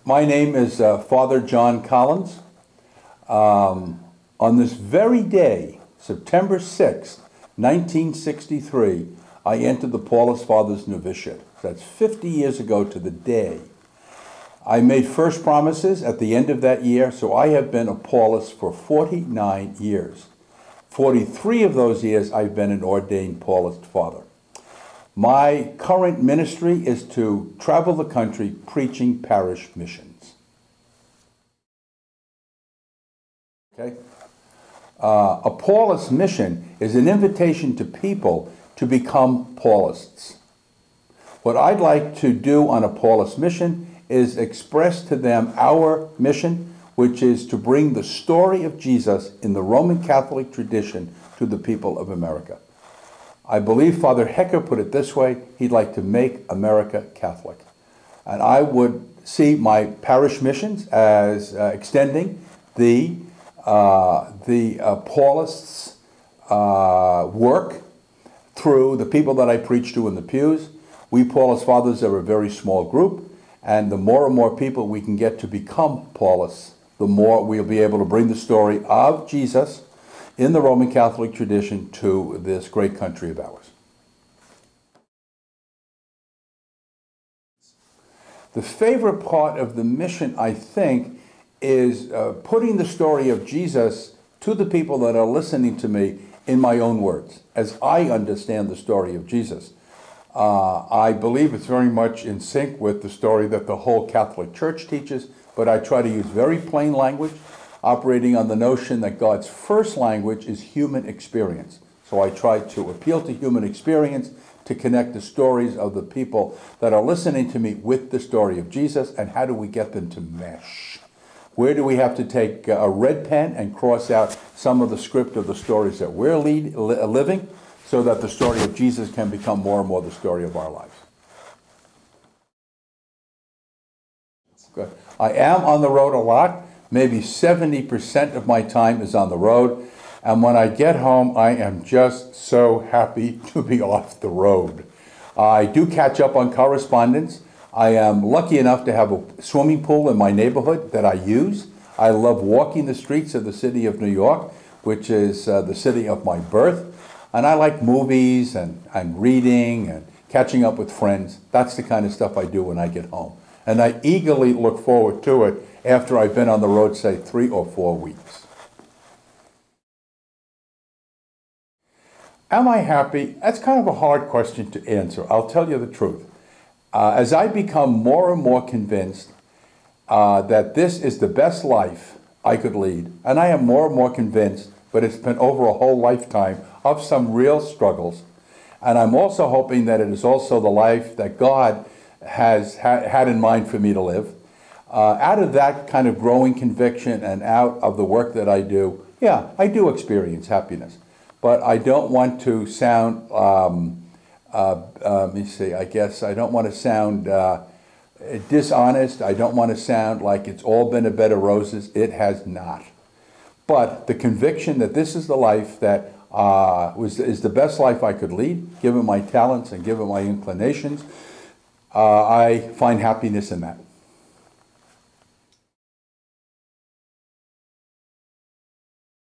My name is Father John Collins. On this very day, September 6th, 1963, I entered the Paulist Fathers Novitiate. That's 50 years ago to the day. I made first promises at the end of that year, so I have been a Paulist for 49 years. 43 of those years I've been an ordained Paulist father. My current ministry is to travel the country preaching parish missions. Okay? A Paulist mission is an invitation to people to become Paulists. What I'd like to do on a Paulist mission is express to them our mission, which is to bring the story of Jesus in the Roman Catholic tradition to the people of America. I believe Father Hecker put it this way: he'd like to make America Catholic. And I would see my parish missions as extending the Paulists' work through the people that I preach to in the pews. We Paulist Fathers are a very small group, and the more and more people we can get to become Paulists, the more we'll be able to bring the story of Jesus in the Roman Catholic tradition to this great country of ours. The favorite part of the mission, I think, is putting the story of Jesus to the people that are listening to me in my own words, as I understand the story of Jesus. I believe it's very much in sync with the story that the whole Catholic Church teaches, but I try to use very plain language, operating on the notion that God's first language is human experience. So I try to appeal to human experience to connect the stories of the people that are listening to me with the story of Jesus, and how do we get them to mesh? Where do we have to take a red pen and cross out some of the script of the stories that we're living, so that the story of Jesus can become more and more the story of our lives? Good. I am on the road a lot. Maybe 70% of my time is on the road. And when I get home, I am just so happy to be off the road. I do catch up on correspondence. I am lucky enough to have a swimming pool in my neighborhood that I use. I love walking the streets of the city of New York, which is the city of my birth. And I like movies and reading and catching up with friends. That's the kind of stuff I do when I get home. And I eagerly look forward to it after I've been on the road, say, 3 or 4 weeks. Am I happy? That's kind of a hard question to answer. I'll tell you the truth. As I become more and more convinced that this is the best life I could lead, and I am more and more convinced, but it's been over a whole lifetime of some real struggles, and I'm also hoping that it is also the life that God has had in mind for me to live. Out of that kind of growing conviction and out of the work that I do, yeah, I do experience happiness. But I don't want to sound, let me see, I guess I don't want to sound dishonest. I don't want to sound like it's all been a bed of roses. It has not. But the conviction that this is the life that is the best life I could lead, given my talents and given my inclinations, I find happiness in that.